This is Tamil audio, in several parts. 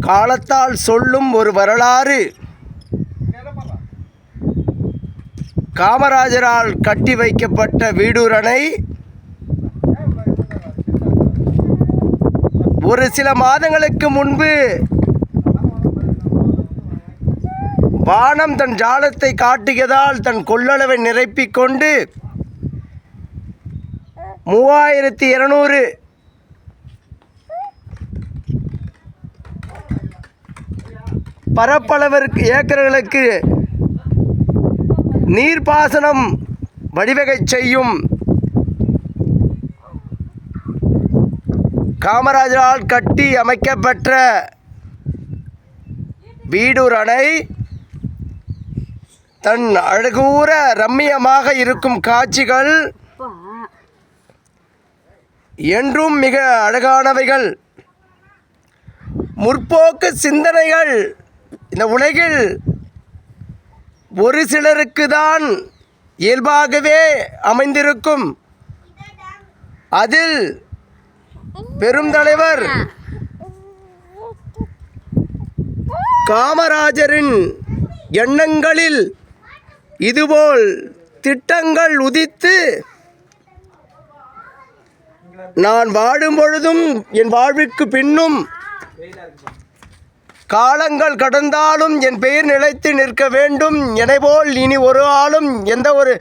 காலத்தால் சொல்லும் ஒரு வரலாறு. காமராஜரால் கட்டி வைக்கப்பட்ட வீடூர் அணை ஒரு சில மாதங்களுக்கு முன்பு வானம் தன் ஜாலத்தை காட்டியதால் தன் கொள்ளளவை நிரப்பிக் கொண்டு 3200 பரப்பளவிற்கு ஏக்கர்களுக்கு நீர்ப்பாசனம் வழிவகை செய்யும் காமராஜரால் கட்டி அமைக்கப்பட்ட வீடூர் அணை தன் அழகூர ரம்மியமாக இருக்கும் காட்சிகள் என்றும் மிக அழகானவைகள். முற்போக்கு சிந்தனைகள் இந்த உலகில் ஒரு சிலருக்கு தான் இயல்பாகவே அமைந்திருக்கும். அதில் பெரும் தலைவர் காமராஜரின் எண்ணங்களில் இதுபோல் திட்டங்கள் உதித்து நான் வாழும் பொழுதும் என் வாழ்விற்கு பின்னும் காலங்கள் கடந்தாலும் என் பெயர் நிலைத்து நிற்க வேண்டும் எனபோல் இனி ஒரு ஆளும் எந்த ஒரு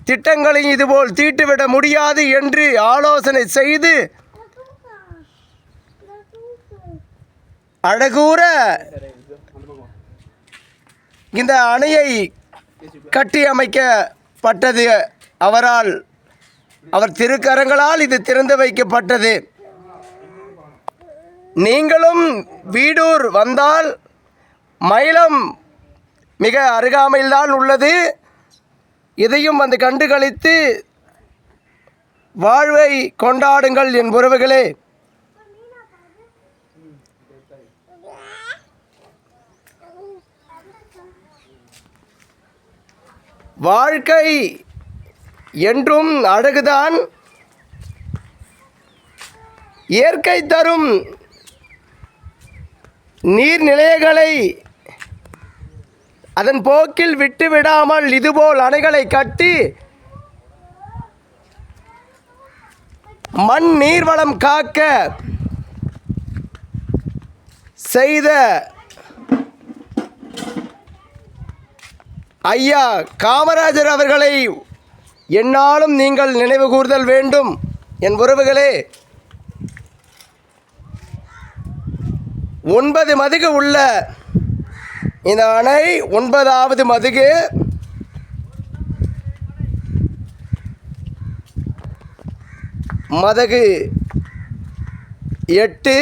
திட்டங்களையும் இதுபோல் தீட்டுவிட முடியாது என்று ஆலோசனை செய்து அழகூர இந்த அணையை கட்டி அமைக்கப்பட்டது. அவர் திருக்கரங்களால் இது திறந்து வைக்கப்பட்டது. நீங்களும் வீடூர் வந்தால் மயிலம் மிக அருகாமையில்தான் உள்ளது. இதையும் வந்து கண்டு களித்து வாழ்வை கொண்டாடுங்கள் என் உறவுகளே. வாழ்க்கை என்றும் அழகுதான். இயற்கை தரும் நீர்நிலைகளை அதன் போக்கில் விட்டுவிடாமல் இதுபோல் அணைகளை கட்டி மண் நீர்வளம் காக்க செய்த ஐயா காமராஜர் அவர்களை எந்நாளும் நீங்கள் நினைவு கூர்தல் வேண்டும் என் உறவுகளே. 9 மதுகு உள்ள இந்த அணை 9வது மதுகு. மதகு 8,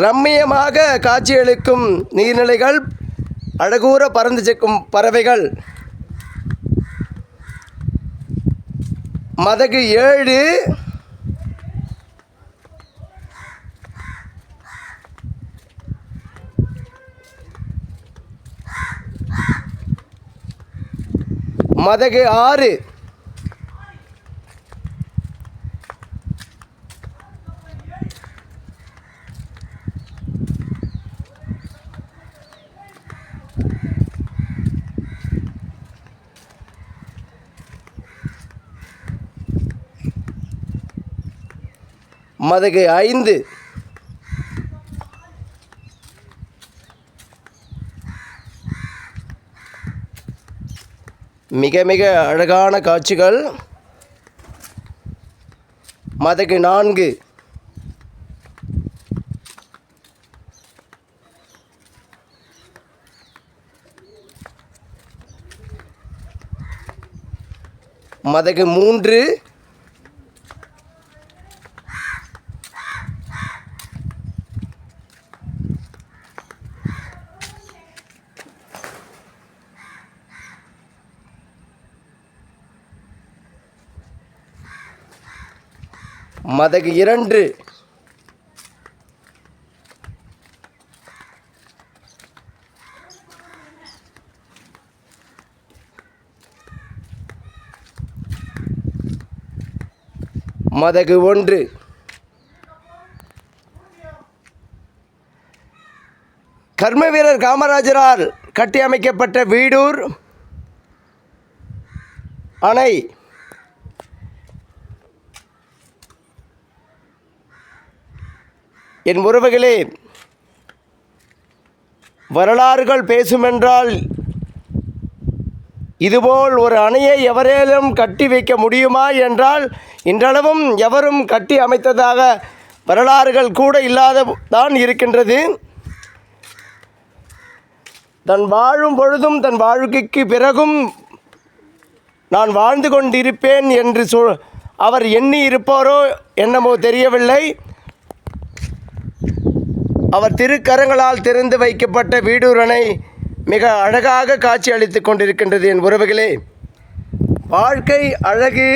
ரம்மியமாக காட்சியளிக்கும் நீர்நிலைகள், அழகூர பறந்து செக்கும் பறவைகள். மதகு 7, மதகு 6, மதகு 5, மிக மிக அழகான காட்சிகள். மதகு 4, மதகு 3, மதகு 2 மதகு 1 கர்மவீரர் காமராஜரால் கட்டியமைக்கப்பட்ட வீடூர் அணை என் உறவுகளே, வரலாறுகள் பேசுமென்றால் இதுபோல் ஒரு அணையை எவரேனும் கட்டி வைக்க முடியுமா என்றால் இன்றளவும் எவரும் கட்டி அமைத்ததாக வரலாறுகள் கூட இல்லாத தான் இருக்கின்றது. தன் வாழும் பொழுதும் தன் வாழ்க்கைக்கு பிறகும் நான் வாழ்ந்து கொண்டிருப்பேன் என்று அவர் எண்ணி இருப்பாரோ என்னமோ தெரியவில்லை. அவர் திருக்கரங்களால் திறந்து வைக்கப்பட்ட வீடூர் அணை மிக அழகாக காட்சி அளித்து கொண்டிருக்கின்றது. என் உறவுகளே, வாழ்க்கை அழகு.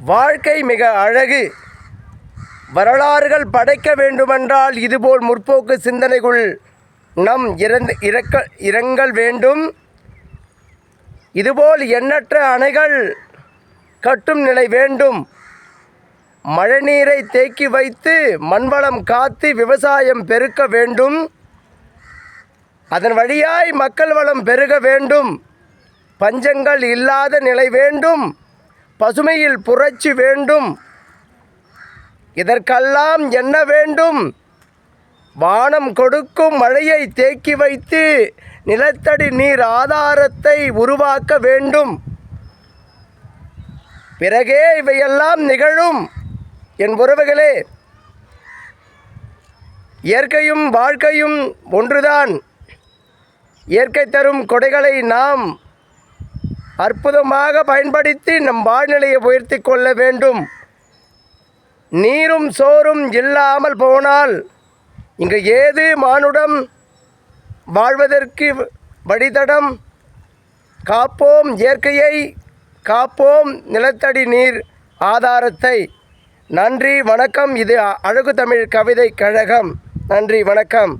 வாழ்க்கை மிக அழகு. வரலாறுகள் படைக்க வேண்டுமென்றால் இதுபோல் முற்போக்கு சிந்தனைகள் நம் இரங்கல் வேண்டும். இதுபோல் எண்ணற்ற அணைகள் கட்டும் நிலை வேண்டும். மழைநீரை தேக்கி வைத்து மண்வளம் காத்து விவசாயம் பெருக்க வேண்டும். அதன் வழியாய் மக்கள் வளம் பெருக வேண்டும். பஞ்சங்கள் இல்லாத நிலை வேண்டும். பசுமையில் புரட்சி வேண்டும். இதற்கெல்லாம் என்ன வேண்டும்? வானம் கொடுக்கும் மழையை தேக்கி வைத்து நிலத்தடி நீர் ஆதாரத்தை உருவாக்க வேண்டும். பிறகே இவையெல்லாம் நிகழும். என் உறவுகளே, இயற்கையும் வாழ்க்கையும் ஒன்றுதான். இயற்கை தரும் கொடைகளை நாம் அற்புதமாக பயன்படுத்தி நம் வாழ்நிலையை உயர்த்தி கொள்ள வேண்டும். நீரும் சோறும் இல்லாமல் போனால் இங்கு ஏது மானுடம் வாழ்வதற்கு வழித்தடம்? காப்போம் இயற்கையை, காப்போம் நிலத்தடி நீர் ஆதாரத்தை. நன்றி வணக்கம். இது அழகு தமிழ் கவிதை கழகம். நன்றி வணக்கம்.